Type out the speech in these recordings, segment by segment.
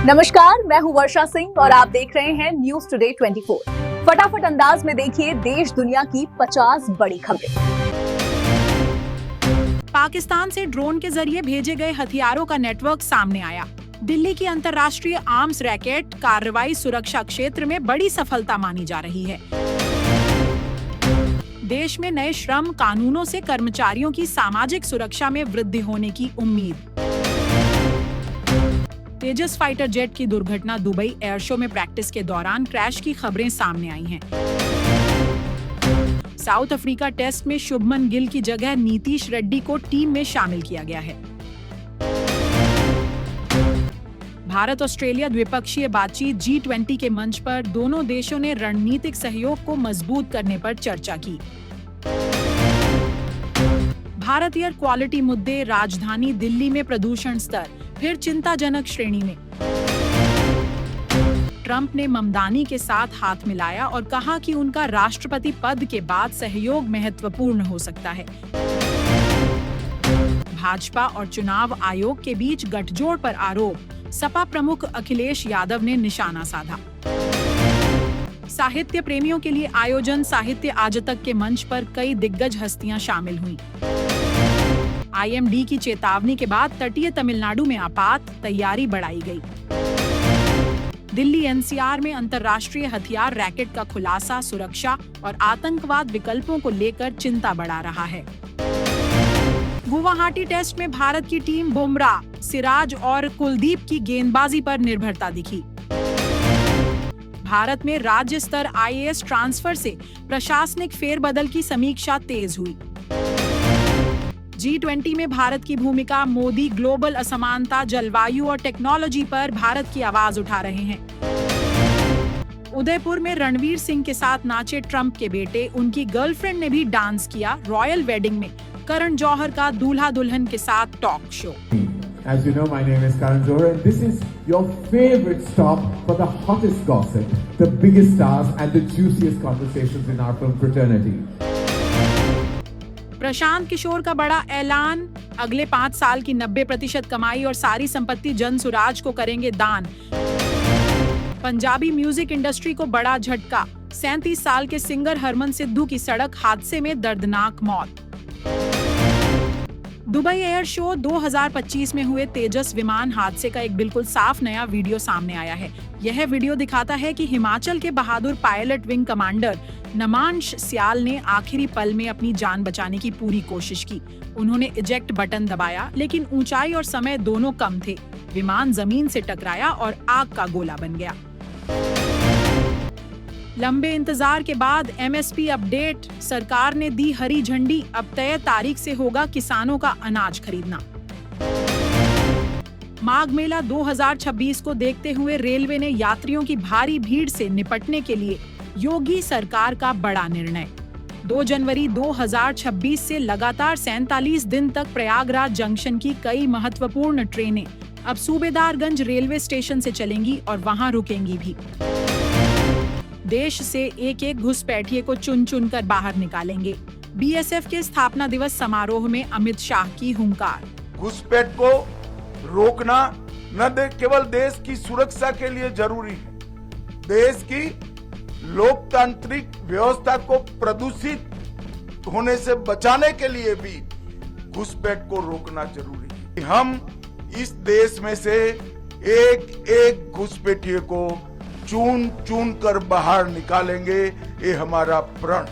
नमस्कार, मैं हूं वर्षा सिंह और आप देख रहे हैं न्यूज टुडे 24। फटाफट अंदाज में देखिए देश दुनिया की 50 बड़ी खबरें। पाकिस्तान से ड्रोन के जरिए भेजे गए हथियारों का नेटवर्क सामने आया। दिल्ली की अंतर्राष्ट्रीय आर्म्स रैकेट कार्रवाई सुरक्षा क्षेत्र में बड़ी सफलता मानी जा रही है। देश में नए श्रम कानूनों से कर्मचारियों की सामाजिक सुरक्षा में वृद्धि होने की उम्मीद। तेजस फाइटर जेट की दुर्घटना दुबई एयर शो में प्रैक्टिस के दौरान क्रैश की खबरें सामने आई हैं। साउथ अफ्रीका टेस्ट में शुभमन गिल की जगह नीतीश रेड्डी को टीम में शामिल किया गया है। भारत ऑस्ट्रेलिया द्विपक्षीय बातचीत G20 के मंच पर दोनों देशों ने रणनीतिक सहयोग को मजबूत करने पर चर्चा की। भारत एयर क्वालिटी मुद्दे, राजधानी दिल्ली में प्रदूषण स्तर फिर चिंताजनक श्रेणी में। ट्रंप ने ममदानी के साथ हाथ मिलाया और कहा कि उनका राष्ट्रपति पद के बाद सहयोग महत्वपूर्ण हो सकता है। भाजपा और चुनाव आयोग के बीच गठजोड़ पर आरोप, सपा प्रमुख अखिलेश यादव ने निशाना साधा। साहित्य प्रेमियों के लिए आयोजन, साहित्य आज तक के मंच पर कई दिग्गज हस्तियां शामिल हुईं। IMD की चेतावनी के बाद तटीय तमिलनाडु में आपात तैयारी बढ़ाई गई। दिल्ली NCR में अंतर्राष्ट्रीय हथियार रैकेट का खुलासा, सुरक्षा और आतंकवाद विकल्पों को लेकर चिंता बढ़ा रहा है। गुवाहाटी टेस्ट में भारत की टीम बुमराह, सिराज और कुलदीप की गेंदबाजी पर निर्भरता दिखी। भारत में राज्य स्तर IAS ट्रांसफर से प्रशासनिक फेरबदल की समीक्षा तेज हुई। G20 में भारत की भूमिका, मोदी ग्लोबल असमानता, जलवायु और टेक्नोलॉजी पर भारत की आवाज उठा रहे हैं। उदयपुर में रणवीर सिंह के साथ नाचे ट्रंप के बेटे, उनकी गर्लफ्रेंड ने भी डांस किया। रॉयल वेडिंग में करण जौहर का दूल्हा दुल्हन के साथ talk show. As you know, my name is Karan Johar and this is your favorite stop for the hottest gossip, the biggest stars and the juiciest conversations in our film fraternity. Prashant Kishor का बड़ा ऐलान, अगले 5 साल की 90% कमाई और सारी संपत्ति जनसुराज को करेंगे दान। पंजाबी म्यूजिक इंडस्ट्री को बड़ा झटका, 37 साल के सिंगर हरमन सिद्धू की सड़क हादसे में दर्दनाक मौत। दुबई एयर शो 2025 में हुए तेजस विमान हादसे का एक बिल्कुल साफ नया वीडियो सामने आया है। यह वीडियो दिखाता है कि हिमाचल के बहादुर पायलट विंग कमांडर नमांश सियाल ने आखिरी पल में अपनी जान बचाने की पूरी कोशिश की। उन्होंने इजेक्ट बटन दबाया, लेकिन ऊंचाई और समय दोनों कम थे। विमान जमीन से टकराया और आग का गोला बन गया। लंबे इंतजार के बाद MSP अपडेट, सरकार ने दी हरी झंडी, अब तय तारीख से होगा किसानों का अनाज खरीदना। माघ मेला 2026 को देखते हुए रेलवे ने यात्रियों की भारी भीड़ से निपटने के लिए योगी सरकार का बड़ा निर्णय। 2 जनवरी 2026 से लगातार 47 दिन तक प्रयागराज जंक्शन की कई महत्वपूर्ण ट्रेनें अब सूबेदारगंज रेलवे स्टेशन से चलेंगी और वहां रुकेंगी भी। देश से एक घुसपैठिए को चुन चुन कर बाहर निकालेंगे। BSF के स्थापना दिवस समारोह में अमित शाह की हुंकार। घुसपैठ को रोकना न केवल देश की सुरक्षा के लिए जरूरी है, देश की लोकतांत्रिक व्यवस्था को प्रदूषित होने से बचाने के लिए भी घुसपैठ को रोकना जरूरी है। हम इस देश में से एक घुसपैठिए को चुन चुन कर बाहर निकालेंगे, ये हमारा प्रण।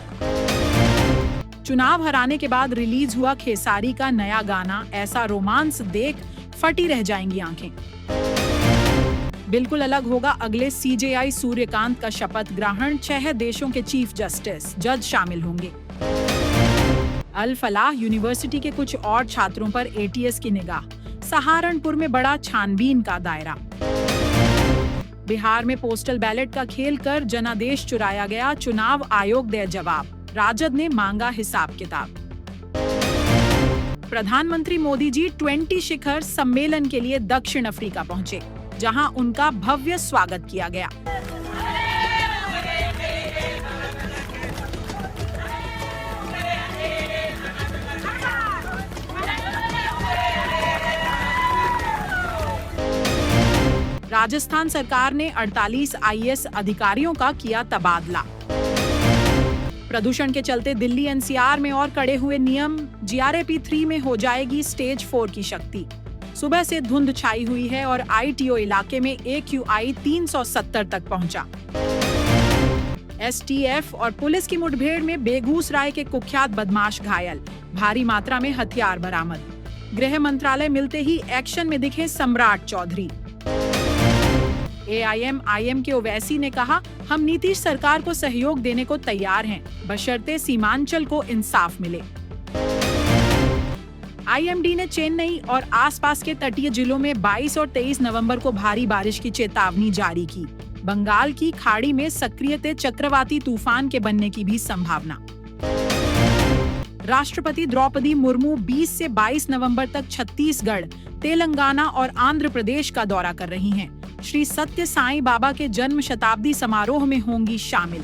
चुनाव हराने के बाद रिलीज हुआ खेसारी का नया गाना, ऐसा रोमांस देख फटी रह जाएंगी आंखें। बिल्कुल अलग होगा अगले CJI सूर्यकांत का शपथ ग्रहण, 6 देशों के चीफ जस्टिस जज शामिल होंगे। अल फलाह यूनिवर्सिटी के कुछ और छात्रों पर ATS की निगाह, सहारनपुर में बड़ा छानबीन का दायरा। बिहार में पोस्टल बैलेट का खेल कर जनादेश चुराया गया, चुनाव आयोग दे जवाब, राजद ने मांगा हिसाब किताब। प्रधानमंत्री मोदी G20 शिखर सम्मेलन के लिए दक्षिण अफ्रीका पहुंचे, जहां उनका भव्य स्वागत किया गया। राजस्थान सरकार ने 48 IAS अधिकारियों का किया तबादला। प्रदूषण के चलते दिल्ली NCR में और कड़े हुए नियम, GRAP 3 में हो जाएगी स्टेज 4 की शक्ति। सुबह से धुंध छाई हुई है और ITO इलाके में AQI 370 तक पहुंचा। STF और पुलिस की मुठभेड़ में बेगूसराय के कुख्यात बदमाश घायल, भारी मात्रा में हथियार बरामद। गृह मंत्रालय मिलते ही एक्शन में दिखे सम्राट चौधरी। AIM के ओवैसी ने कहा, हम नीतीश सरकार को सहयोग देने को तैयार हैं, बशर्ते सीमांचल को इंसाफ मिले। IMD ने चेन्नई और आसपास के तटीय जिलों में 22 और 23 नवंबर को भारी बारिश की चेतावनी जारी की। बंगाल की खाड़ी में सक्रिय चक्रवाती तूफान के बनने की भी संभावना। राष्ट्रपति द्रौपदी मुर्मू 20 से 22 नवंबर तक छत्तीसगढ़, तेलंगाना और आंध्र प्रदेश का दौरा कर रही हैं। श्री सत्य साईं बाबा के जन्म शताब्दी समारोह में होंगी शामिल।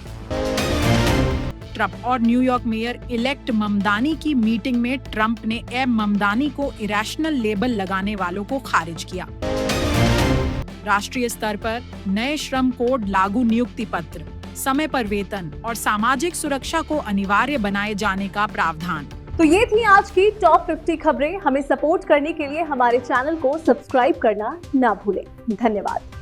ट्रंप और न्यूयॉर्क मेयर इलेक्ट ममदानी की मीटिंग में ट्रंप ने एम ममदानी को इरेशनल लेबल लगाने वालों को खारिज किया। राष्ट्रीय स्तर पर नए श्रम कोड लागू, नियुक्ति पत्र, समय पर वेतन और सामाजिक सुरक्षा को अनिवार्य बनाए जाने का प्रावधान। तो ये थी आज की टॉप 50 खबरें। हमें सपोर्ट करने के लिए हमारे चैनल को सब्सक्राइब करना ना भूलें। धन्यवाद।